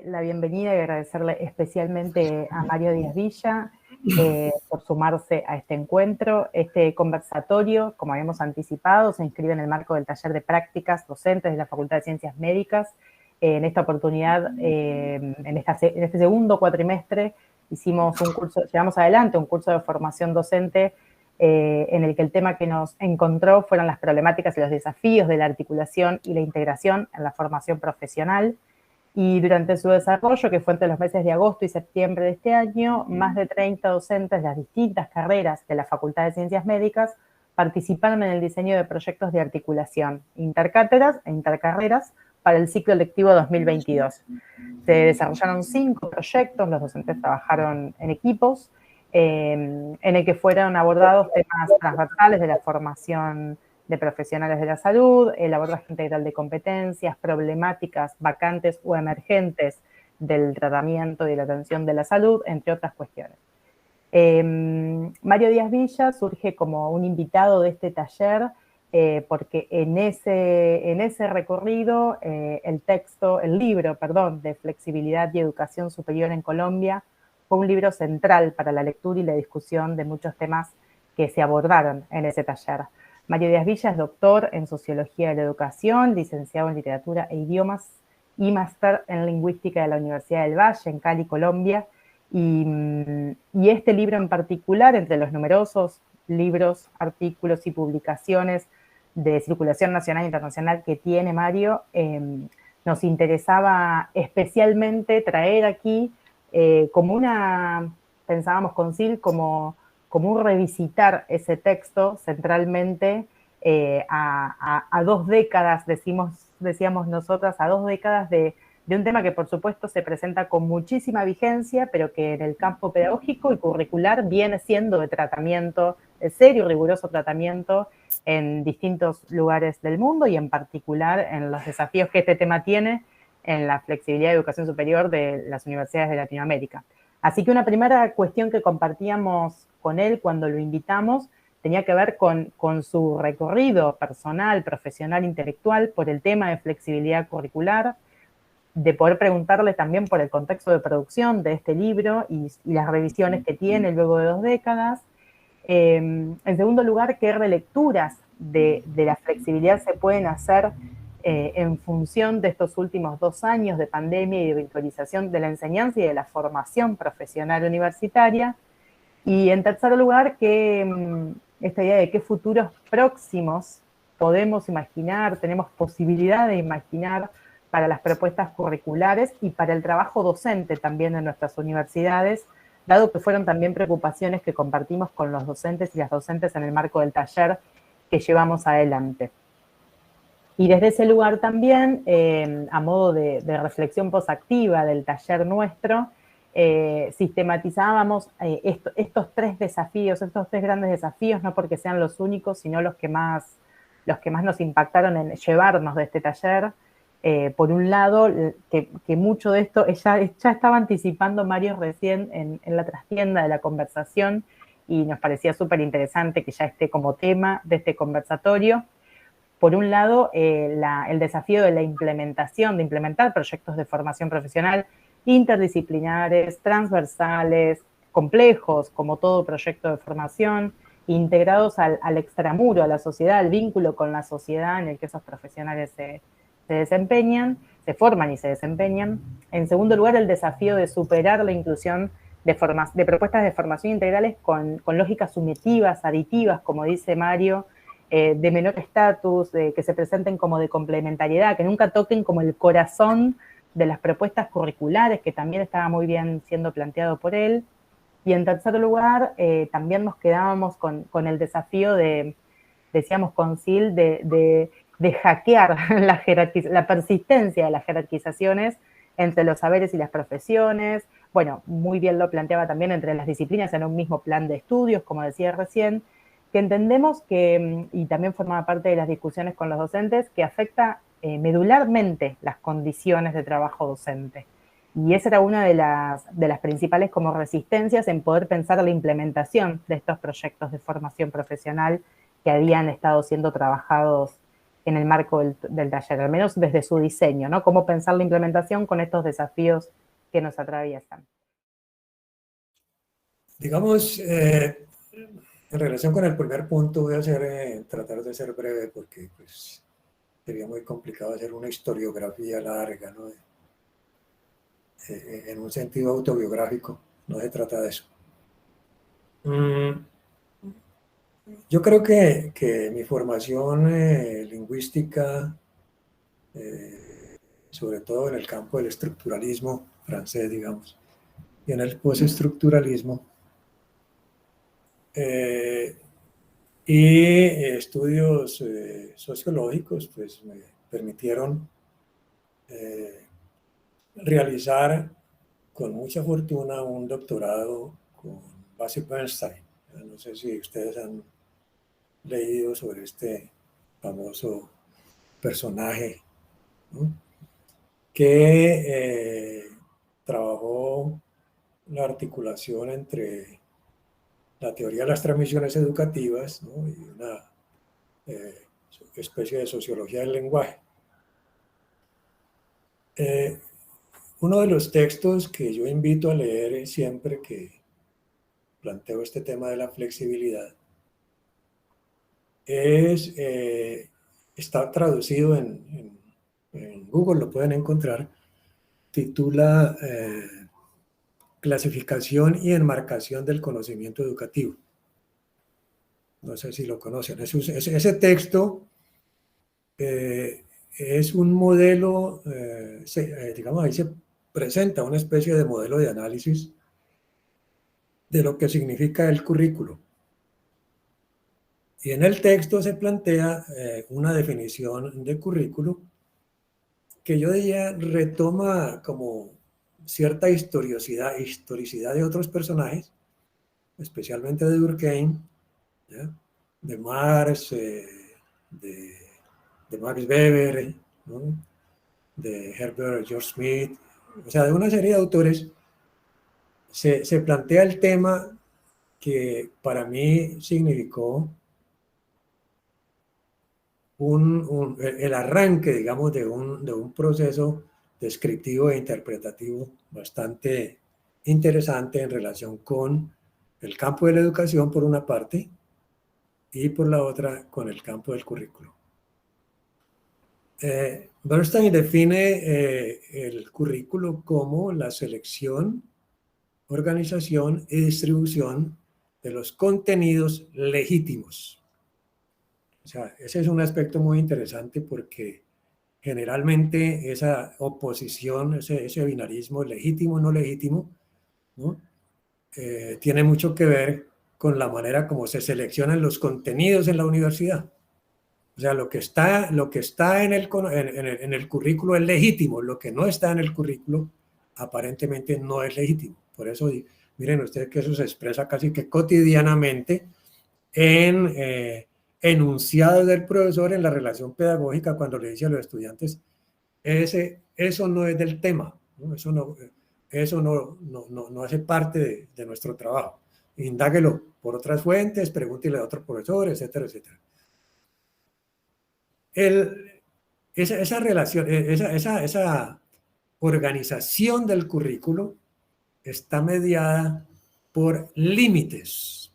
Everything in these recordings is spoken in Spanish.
la bienvenida y agradecerle especialmente a Mario Díaz Villa por sumarse a este encuentro. Este conversatorio, como habíamos anticipado, se inscribe en el marco del taller de prácticas docentes de la Facultad de Ciencias Médicas. En esta oportunidad, en este segundo cuatrimestre, llevamos adelante un curso de formación docente en el que el tema que nos encontró fueron las problemáticas y los desafíos de la articulación y la integración en la formación profesional. Y durante su desarrollo, que fue entre los meses de agosto y septiembre de este año, más de 30 docentes de las distintas carreras de la Facultad de Ciencias Médicas participaron en el diseño de proyectos de articulación intercátedras e intercarreras para el ciclo lectivo 2022. Se desarrollaron 5 proyectos, los docentes trabajaron en equipos, en el que fueron abordados temas transversales de la formación de profesionales de la salud, el abordaje integral de competencias, problemáticas vacantes o emergentes del tratamiento y de la atención de la salud, entre otras cuestiones. Mario Díaz Villa surge como un invitado de este taller porque en ese recorrido el libro de Flexibilidad y Educación Superior en Colombia fue un libro central para la lectura y la discusión de muchos temas que se abordaron en ese taller. Mario Díaz Villa es doctor en Sociología de la Educación, licenciado en Literatura e Idiomas y máster en Lingüística de la Universidad del Valle, en Cali, Colombia. Y este libro en particular, entre los numerosos libros, artículos y publicaciones de circulación nacional e internacional que tiene Mario, nos interesaba especialmente traer aquí pensábamos con Sil, como un revisitar ese texto centralmente a 2 décadas, decíamos nosotras, a 2 décadas de un tema que por supuesto se presenta con muchísima vigencia, pero que en el campo pedagógico y curricular viene siendo de tratamiento, de serio y riguroso tratamiento en distintos lugares del mundo y en particular en los desafíos que este tema tiene en la flexibilidad de educación superior de las universidades de Latinoamérica. Así que una primera cuestión que compartíamos con él cuando lo invitamos tenía que ver con su recorrido personal, profesional, intelectual por el tema de flexibilidad curricular, de poder preguntarle también por el contexto de producción de este libro y las revisiones que tiene luego de 2 décadas. En segundo lugar, qué relecturas de la flexibilidad se pueden hacer en función de estos últimos 2 años de pandemia y de virtualización de la enseñanza y de la formación profesional universitaria. Y en tercer lugar, esta idea de qué futuros próximos podemos imaginar, tenemos posibilidad de imaginar para las propuestas curriculares y para el trabajo docente también en nuestras universidades, dado que fueron también preocupaciones que compartimos con los docentes y las docentes en el marco del taller que llevamos adelante. Y desde ese lugar también, a modo de reflexión posactiva del taller nuestro, sistematizábamos estos 3 desafíos, estos 3 grandes desafíos, no porque sean los únicos, sino los que más nos impactaron en llevarnos de este taller. Por un lado, que mucho de esto ya estaba anticipando Mario recién en la trastienda de la conversación y nos parecía súper interesante que ya esté como tema de este conversatorio. Por un lado, el desafío de la implementación, de implementar proyectos de formación profesional interdisciplinares, transversales, complejos, como todo proyecto de formación, integrados al extramuro, a la sociedad, al vínculo con la sociedad en el que esos profesionales se desempeñan, se forman y se desempeñan. En segundo lugar, el desafío de superar la inclusión de propuestas de formación integrales con lógicas sumetivas, aditivas, como dice Mario, de menor estatus, que se presenten como de complementariedad, que nunca toquen como el corazón de las propuestas curriculares, que también estaba muy bien siendo planteado por él. Y en tercer lugar, también nos quedábamos con el desafío decíamos con Sil, de hackear la persistencia de las jerarquizaciones entre los saberes y las profesiones. Bueno, muy bien lo planteaba también entre las disciplinas en un mismo plan de estudios, como decía recién, que entendemos que, y también formaba parte de las discusiones con los docentes, que afecta medularmente las condiciones de trabajo docente. Y esa era una de las principales como resistencias en poder pensar la implementación de estos proyectos de formación profesional que habían estado siendo trabajados en el marco del taller, al menos desde su diseño, ¿no? Cómo pensar la implementación con estos desafíos que nos atraviesan. Digamos, en relación con el primer punto, voy a tratar de ser breve porque pues, sería muy complicado hacer una historiografía larga, ¿no? En un sentido autobiográfico, no se trata de eso. Yo creo que mi formación lingüística, sobre todo en el campo del estructuralismo francés, digamos, y en el postestructuralismo, y estudios sociológicos, pues me permitieron realizar con mucha fortuna un doctorado con Basil Bernstein. No sé si ustedes han leído sobre este famoso personaje, ¿no? Que trabajó la articulación entre la teoría de las transmisiones educativas, ¿no? Y una especie de sociología del lenguaje. Uno de los textos que yo invito a leer siempre que planteo este tema de la flexibilidad está traducido en Google, lo pueden encontrar, titula Clasificación y enmarcación del conocimiento educativo. No sé si lo conocen. Ese texto es un modelo, digamos, ahí se presenta una especie de modelo de análisis de lo que significa el currículo. Y en el texto se plantea una definición de currículo que yo diría retoma como cierta historicidad de otros personajes, especialmente de Durkheim, ¿ya? De Marx, de Max Weber, ¿no? De Herbert George Smith, o sea, de una serie de autores, se plantea el tema que para mí significó el arranque, digamos, de un proceso descriptivo e interpretativo bastante interesante en relación con el campo de la educación por una parte y por la otra con el campo del currículo. Bernstein define el currículo como la selección, organización y distribución de los contenidos legítimos. O sea, ese es un aspecto muy interesante porque generalmente esa oposición, ese binarismo legítimo o no legítimo, ¿no? Tiene mucho que ver con la manera como se seleccionan los contenidos en la universidad. O sea, lo que está en el currículo es legítimo, lo que no está en el currículo aparentemente no es legítimo. Por eso, miren ustedes que eso se expresa casi que cotidianamente en enunciados del profesor en la relación pedagógica cuando le dice a los estudiantes, eso no es del tema, ¿no? Eso no hace parte de nuestro trabajo. Indáguelo por otras fuentes, pregúntele a otro profesor, etcétera, etcétera. Esa relación, esa organización del currículo está mediada por límites.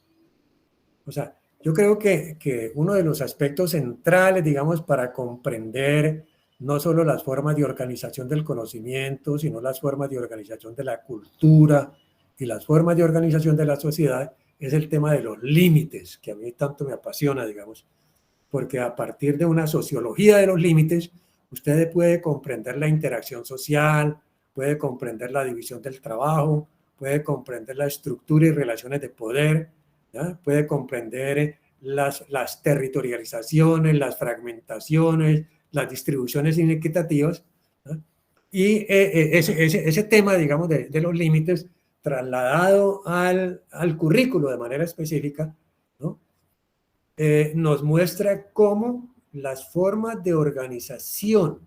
O sea, yo creo que uno de los aspectos centrales, digamos, para comprender no solo las formas de organización del conocimiento, sino las formas de organización de la cultura y las formas de organización de la sociedad, es el tema de los límites, que a mí tanto me apasiona, digamos, porque a partir de una sociología de los límites, usted puede comprender la interacción social, puede comprender la división del trabajo, puede comprender la estructura y relaciones de poder, ¿ya? Puede comprender las territorializaciones, las fragmentaciones, las distribuciones inequitativas, ¿ya? Y ese tema, digamos, de los límites trasladado al currículo de manera específica, ¿no? Nos muestra cómo las formas de organización,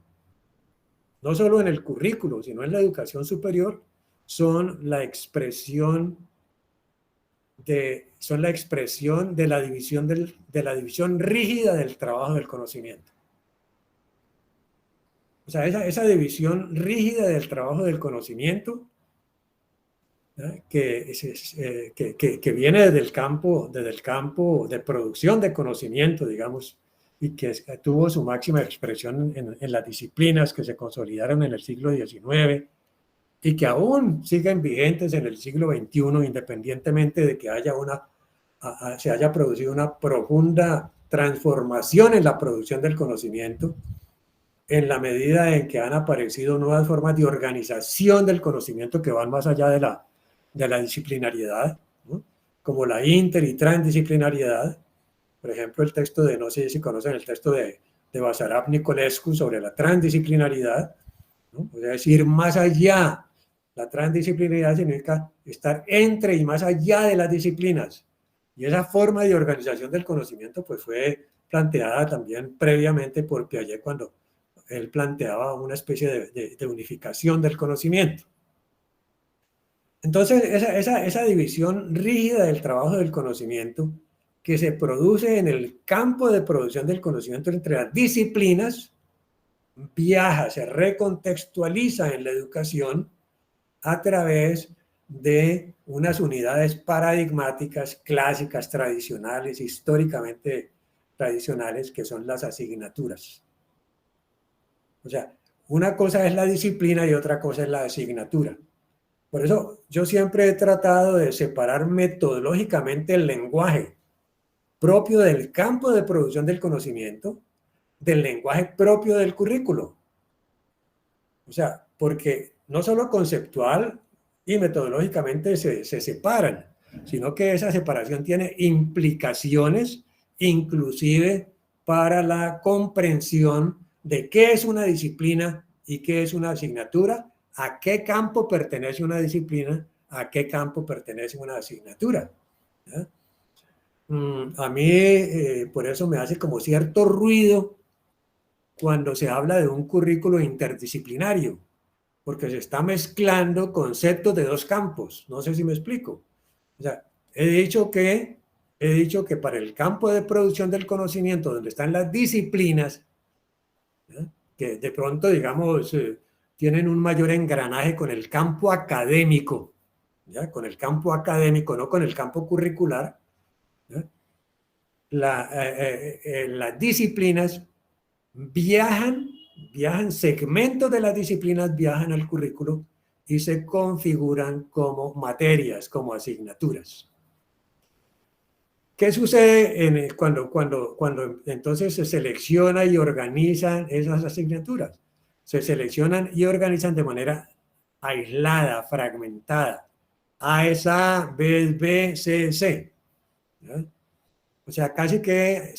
no solo en el currículo, sino en la educación superior, son la expresión de la división rígida del trabajo del conocimiento. O sea, esa división rígida del trabajo del conocimiento, que viene desde el campo de producción de conocimiento, digamos, y que tuvo su máxima expresión en las disciplinas que se consolidaron en el siglo XIX y que aún siguen vigentes en el siglo XXI, independientemente de que se haya producido una profunda transformación en la producción del conocimiento, en la medida en que han aparecido nuevas formas de organización del conocimiento que van más allá de la disciplinariedad, ¿no? Como la inter y transdisciplinariedad. Por ejemplo, el texto no sé si conocen el texto de Basarab Nicolescu sobre la transdisciplinariedad, ¿no? O sea, es ir más allá. La transdisciplinariedad significa estar entre y más allá de las disciplinas. Y esa forma de organización del conocimiento pues fue planteada también previamente por Piaget cuando él planteaba una especie de unificación del conocimiento. Entonces, esa división rígida del trabajo del conocimiento que se produce en el campo de producción del conocimiento entre las disciplinas, viaja, se recontextualiza en la educación a través de unas unidades paradigmáticas, clásicas, tradicionales, históricamente tradicionales, que son las asignaturas. O sea, una cosa es la disciplina y otra cosa es la asignatura. Por eso yo siempre he tratado de separar metodológicamente el lenguaje propio del campo de producción del conocimiento del lenguaje propio del currículo. O sea, porque no solo conceptual y metodológicamente se separan, sino que esa separación tiene implicaciones inclusive para la comprensión de qué es una disciplina y qué es una asignatura, a qué campo pertenece una disciplina, a qué campo pertenece una asignatura. ¿Ya? A mí, por eso me hace como cierto ruido cuando se habla de un currículo interdisciplinario, porque se está mezclando conceptos de dos campos. No sé si me explico. O sea, he dicho que para el campo de producción del conocimiento, donde están las disciplinas, ¿ya? Que de pronto, digamos, tienen un mayor engranaje con el campo académico, ¿ya? Con el campo académico, no con el campo curricular. ¿Ya? Las disciplinas viajan, segmentos de las disciplinas viajan al currículo y se configuran como materias, como asignaturas. ¿Qué sucede cuando entonces se selecciona y organizan esas asignaturas? Se seleccionan y organizan de manera aislada, fragmentada. A es A, B es B, C es C. ¿Ya? O sea, casi que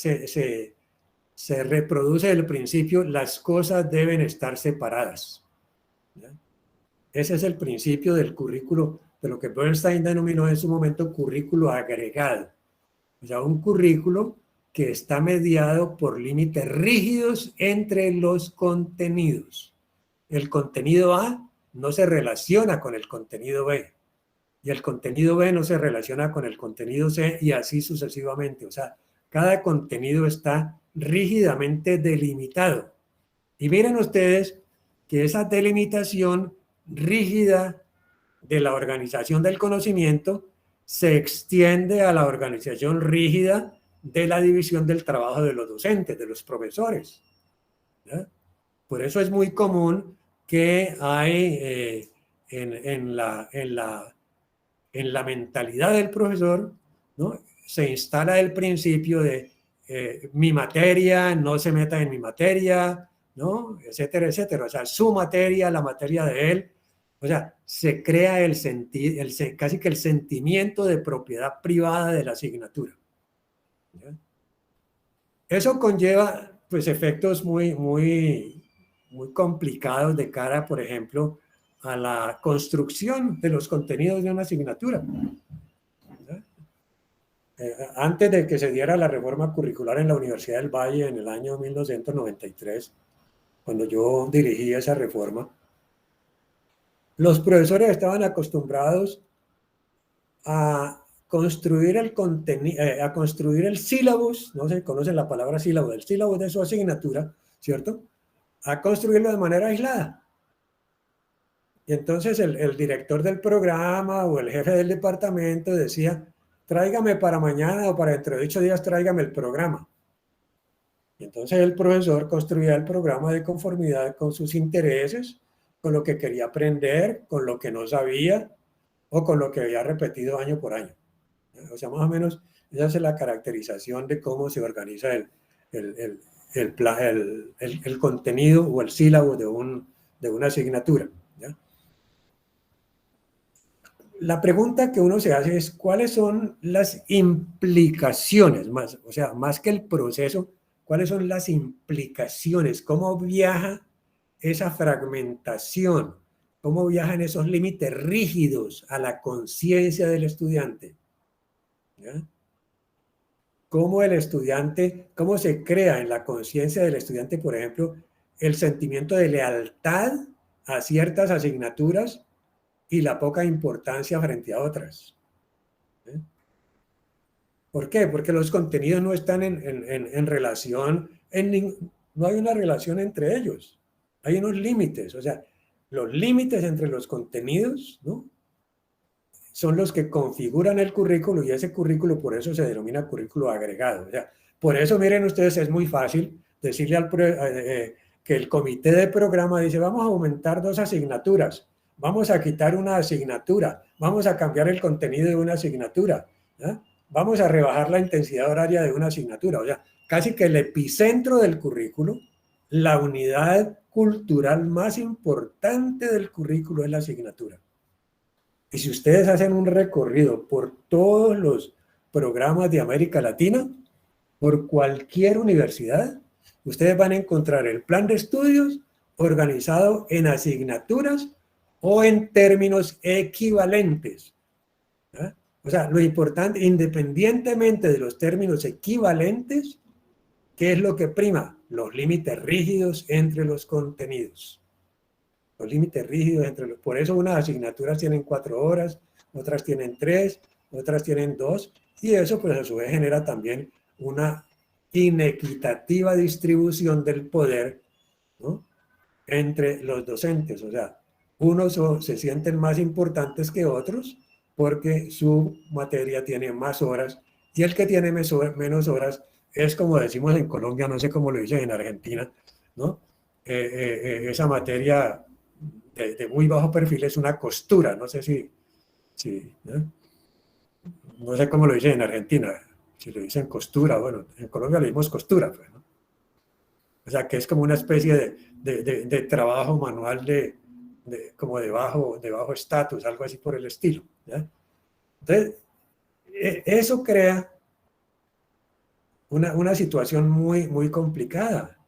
se reproduce el principio, las cosas deben estar separadas. ¿Ya? Ese es el principio del currículo, de lo que Bernstein denominó en su momento currículo agregado. O sea, un currículo que está mediado por límites rígidos entre los contenidos. El contenido A no se relaciona con el contenido B, y el contenido B no se relaciona con el contenido C, y así sucesivamente. O sea, cada contenido está rígidamente delimitado. Y miren ustedes que esa delimitación rígida de la organización del conocimiento se extiende a la organización rígida de la división del trabajo de los docentes, de los profesores. ¿Ya? Por eso es muy común que hay en la mentalidad del profesor, ¿no? Se instala el principio de mi materia, no se meta en mi materia, ¿no? Etcétera, etcétera. O sea, su materia, la materia de él. O sea, se crea casi que el sentimiento de propiedad privada de la asignatura. ¿Ya? Eso conlleva, pues, efectos muy complicados de cara, por ejemplo, a la construcción de los contenidos de una asignatura. Antes de que se diera la reforma curricular en la Universidad del Valle en el año 1993, cuando yo dirigí esa reforma, los profesores estaban acostumbrados a construir el contenido, a construir el sílabus, no se conoce la palabra sílabo, el sílabus de su asignatura, ¿cierto? a construirlo de manera aislada. Y entonces el director del programa o el jefe del departamento decía, tráigame para mañana o para dentro de 8 días, tráigame el programa. Y entonces el profesor construía el programa de conformidad con sus intereses, con lo que quería aprender, con lo que no sabía o con lo que había repetido año por año. O sea, más o menos esa es la caracterización de cómo se organiza el contenido o el sílabo de una asignatura, ¿ya? La pregunta que uno se hace es cuáles son las implicaciones, más, o sea, más que el proceso, cuáles son las implicaciones, cómo viaja esa fragmentación, cómo viajan esos límites rígidos a la conciencia del estudiante, ¿ya? Cómo el estudiante, cómo se crea en la conciencia del estudiante, por ejemplo, el sentimiento de lealtad a ciertas asignaturas y la poca importancia frente a otras. ¿Eh? ¿Por qué? Porque los contenidos no están en relación, no hay una relación entre ellos. Hay unos límites, o sea, los límites entre los contenidos, ¿no?, son los que configuran el currículo y ese currículo por eso se denomina currículo agregado. O sea, por eso miren ustedes, es muy fácil decirle que el comité de programa dice, vamos a aumentar 2 asignaturas, vamos a quitar una asignatura, vamos a cambiar el contenido de una asignatura, ¿ya? Vamos a rebajar la intensidad horaria de una asignatura. O sea, casi que el epicentro del currículo, la unidad cultural más importante del currículo es la asignatura. Y si ustedes hacen un recorrido por todos los programas de América Latina, por cualquier universidad, ustedes van a encontrar el plan de estudios organizado en asignaturas o en términos equivalentes. ¿Ah? O sea, lo importante, independientemente de los términos equivalentes, ¿qué es lo que prima? Los límites rígidos entre los contenidos. Los límites rígidos entre los... Por eso unas asignaturas tienen 4 horas, otras tienen 3, otras tienen 2, y eso pues a su vez genera también una inequitativa distribución del poder, ¿no?, entre los docentes. O sea, unos se sienten más importantes que otros porque su materia tiene más horas y el que tiene menos horas es, como decimos en Colombia, no sé cómo lo dicen en Argentina, ¿no? Esa materia de muy bajo perfil es una costura, no sé no sé cómo lo dicen en Argentina, si lo dicen costura, bueno, en Colombia le dimos costura, pues, ¿no? O sea, que es como una especie de trabajo manual como de bajo estatus, algo así por el estilo, ¿ya? Entonces, eso crea una situación muy, muy complicada,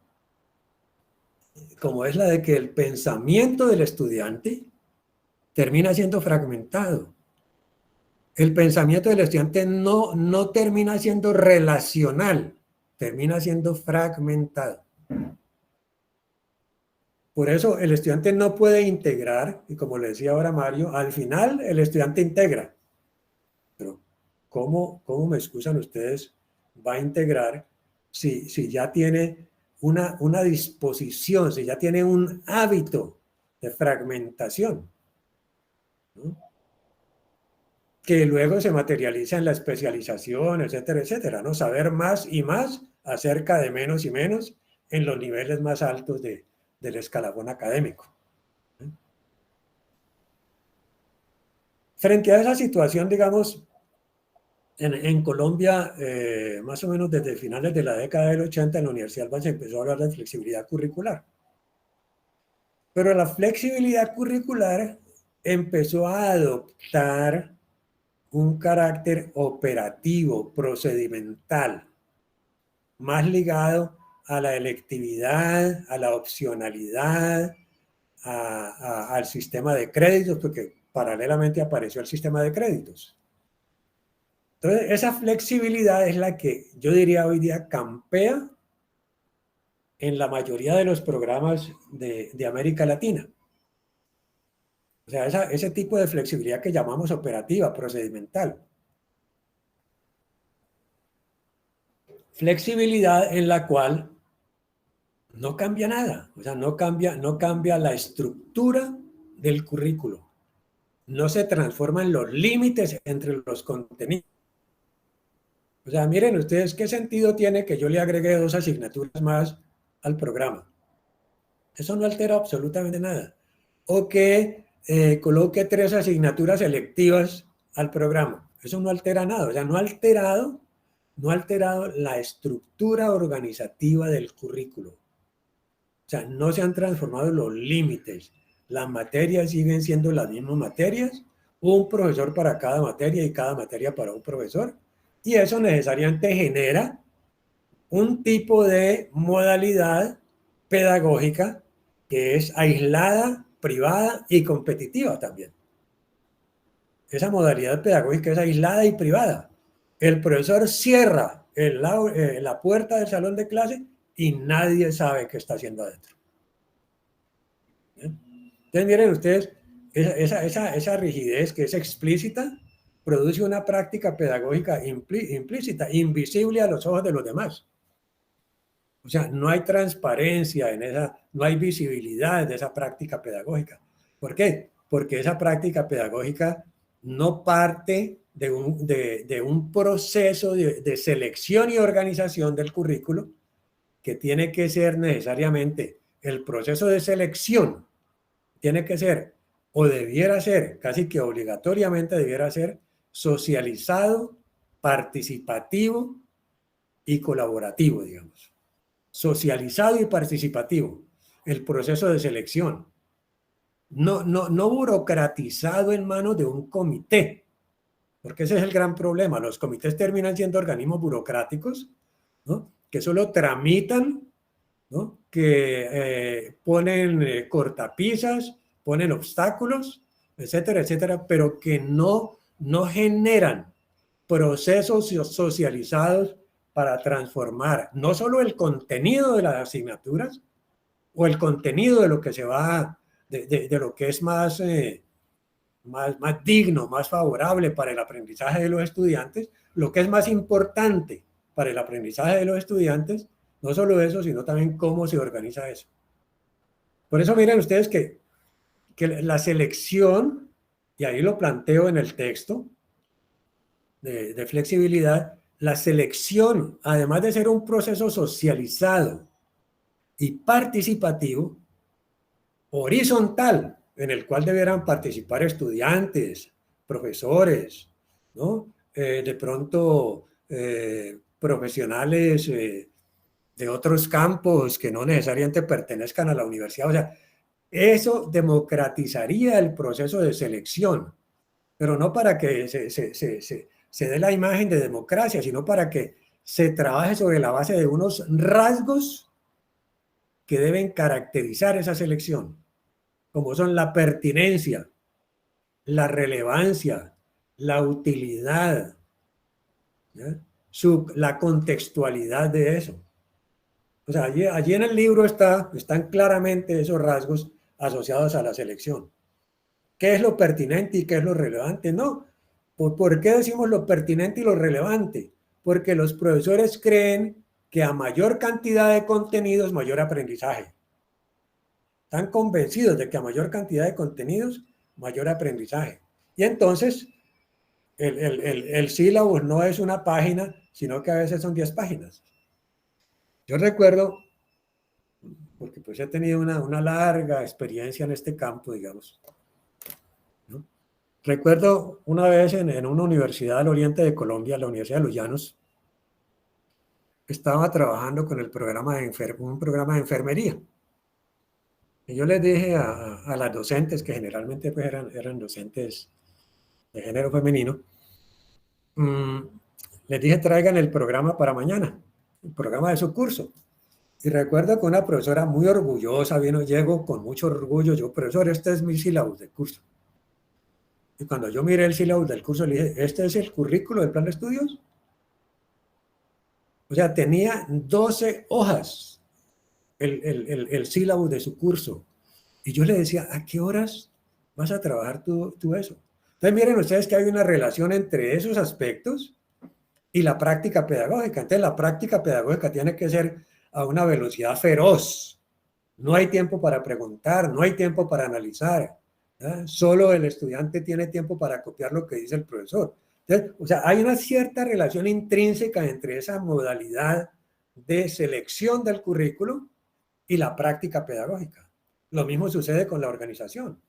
como es la de que el pensamiento del estudiante termina siendo fragmentado. El pensamiento del estudiante no termina siendo relacional, termina siendo fragmentado. Por eso el estudiante no puede integrar, y como le decía ahora Mario, al final el estudiante integra. Pero ¿cómo me excusan ustedes, va a integrar si ya tiene una disposición, si ya tiene un hábito de fragmentación, ¿no?, que luego se materializa en la especialización, etcétera, etcétera, ¿no? Saber más y más acerca de menos y menos en los niveles más altos del escalafón académico. Frente a esa situación, digamos, en Colombia, más o menos desde finales de la década del 80, en la Universidad se empezó a hablar de flexibilidad curricular. Pero la flexibilidad curricular empezó a adoptar un carácter operativo, procedimental, más ligado a la electividad, a la opcionalidad, al sistema de créditos, porque paralelamente apareció el sistema de créditos. Entonces, esa flexibilidad es la que yo diría hoy día campea en la mayoría de los programas de América Latina. O sea, ese tipo de flexibilidad que llamamos operativa, procedimental. Flexibilidad en la cual no cambia nada. O sea, no cambia la estructura del currículo. No se transforman los límites entre los contenidos. O sea, miren ustedes qué sentido tiene que yo le agregue 2 asignaturas más al programa. Eso no altera absolutamente nada. O que coloque 3 asignaturas selectivas al programa. Eso no altera nada. O sea, no ha alterado la estructura organizativa del currículo. O sea, no se han transformado los límites. Las materias siguen siendo las mismas materias. Un profesor para cada materia y cada materia para un profesor. Y eso necesariamente genera un tipo de modalidad pedagógica que es aislada, privada y competitiva también. Esa modalidad pedagógica es aislada y privada. El profesor cierra la puerta del salón de clase y nadie sabe qué está haciendo adentro. Entonces, miren ustedes, esa rigidez que es explícita produce una práctica pedagógica implícita, invisible a los ojos de los demás. O sea, no hay transparencia en no hay visibilidad de esa práctica pedagógica. ¿Por qué? Porque esa práctica pedagógica no parte de un proceso de selección y organización del currículo que tiene que ser necesariamente el proceso de selección, tiene que ser o debiera ser, casi que obligatoriamente debiera ser socializado, participativo y colaborativo, digamos. Socializado y participativo, el proceso de selección. No burocratizado en manos de un comité, porque ese es el gran problema. Los comités terminan siendo organismos burocráticos, ¿no? Que solo tramitan, ¿no? Que ponen cortapisas, ponen obstáculos, etcétera, etcétera, pero que no generan procesos socializados para transformar no solo el contenido de las asignaturas o el contenido de lo que se va, de lo que es más digno, más favorable para el aprendizaje de los estudiantes, lo que es más importante para el aprendizaje de los estudiantes, no solo eso, sino también cómo se organiza eso. Por eso miren ustedes que la selección, y ahí lo planteo en el texto de flexibilidad, la selección, además de ser un proceso socializado y participativo, horizontal, en el cual debieran participar estudiantes, profesores, ¿no? De pronto profesionales de otros campos que no necesariamente pertenezcan a la universidad. O sea, eso democratizaría el proceso de selección, pero no para que se dé la imagen de democracia, sino para que se trabaje sobre la base de unos rasgos que deben caracterizar esa selección, como son la pertinencia, la relevancia, la utilidad, la contextualidad de eso. O sea, allí en el libro están claramente esos rasgos asociados a la selección. ¿Qué es lo pertinente y qué es lo relevante? No. ¿Por qué decimos lo pertinente y lo relevante? Porque los profesores creen que a mayor cantidad de contenidos, mayor aprendizaje. Están convencidos de que a mayor cantidad de contenidos, mayor aprendizaje. Y entonces, el sílabo no es una página, sino que a veces son 10 páginas. Yo recuerdo, porque pues he tenido una larga experiencia en este campo, digamos, ¿no? Recuerdo una vez en una universidad al oriente de Colombia, la Universidad de los Llanos, estaba trabajando con el programa un programa de enfermería. Y yo les dije a las docentes, que generalmente pues eran docentes de género femenino, les dije traigan el programa para mañana, el programa de su curso. Y recuerdo que una profesora muy orgullosa llegó con mucho orgullo, yo, profesor, este es mi sílabus del curso. Y cuando yo miré el sílabus del curso, le dije, ¿este es el currículo del plan de estudios? O sea, tenía 12 hojas el sílabus de su curso. Y yo le decía, ¿a qué horas vas a trabajar tú eso? Entonces miren ustedes que hay una relación entre esos aspectos y la práctica pedagógica. Entonces la práctica pedagógica tiene que ser a una velocidad feroz. No hay tiempo para preguntar, no hay tiempo para analizar. Solo el estudiante tiene tiempo para copiar lo que dice el profesor. Entonces, o sea, hay una cierta relación intrínseca entre esa modalidad de selección del currículo y la práctica pedagógica. Lo mismo sucede con la organización.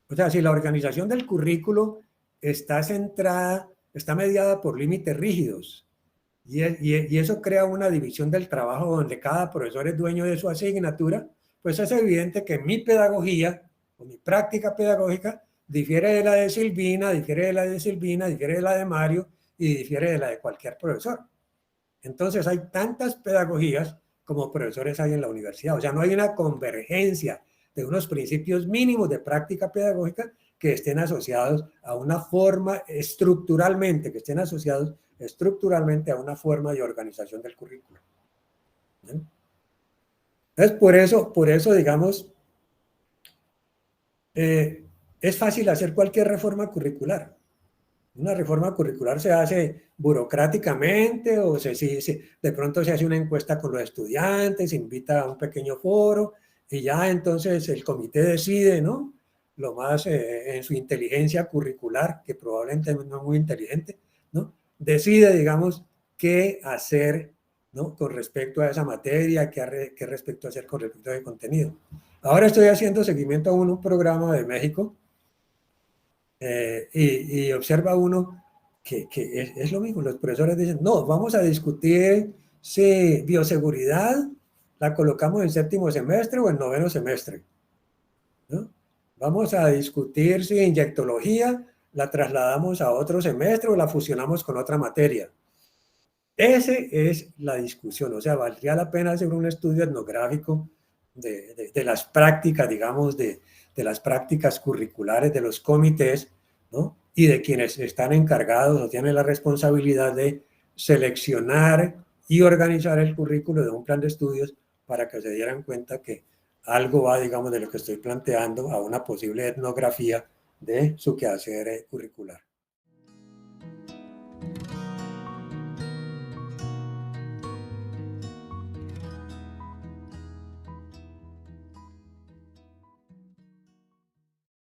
O sea, si la organización del currículo está centrada, está mediada por límites rígidos, y eso crea una división del trabajo donde cada profesor es dueño de su asignatura, pues es evidente que mi pedagogía o mi práctica pedagógica difiere de la de Silvina, difiere de la de Silvina, difiere de la de Mario y difiere de la de cualquier profesor. Entonces hay tantas pedagogías como profesores hay en la universidad. O sea, no hay una convergencia de unos principios mínimos de práctica pedagógica que estén asociados a una forma estructuralmente, que estén asociados estructuralmente a una forma de organización del currículo. ¿Bien? Entonces, por eso digamos, es fácil hacer cualquier reforma curricular. Una reforma curricular se hace burocráticamente o de pronto se hace una encuesta con los estudiantes, se invita a un pequeño foro y ya entonces el comité decide, ¿no? Lo más en su inteligencia curricular, que probablemente no es muy inteligente, ¿no? Decide, digamos, qué hacer, ¿no? Con respecto a esa materia, qué respecto a hacer con respecto a ese contenido. Ahora estoy haciendo seguimiento a un programa de México y observa uno que es lo mismo. Los profesores dicen, no, vamos a discutir si bioseguridad la colocamos en séptimo semestre o en noveno semestre, ¿no? Vamos a discutir si inyectología la trasladamos a otro semestre o la fusionamos con otra materia. Esa es la discusión. O sea, valdría la pena hacer un estudio etnográfico de las prácticas, digamos, de las prácticas curriculares de los comités, ¿no? Y de quienes están encargados o tienen la responsabilidad de seleccionar y organizar el currículo de un plan de estudios para que se dieran cuenta que algo va, digamos, de lo que estoy planteando a una posible etnografía de su quehacer curricular.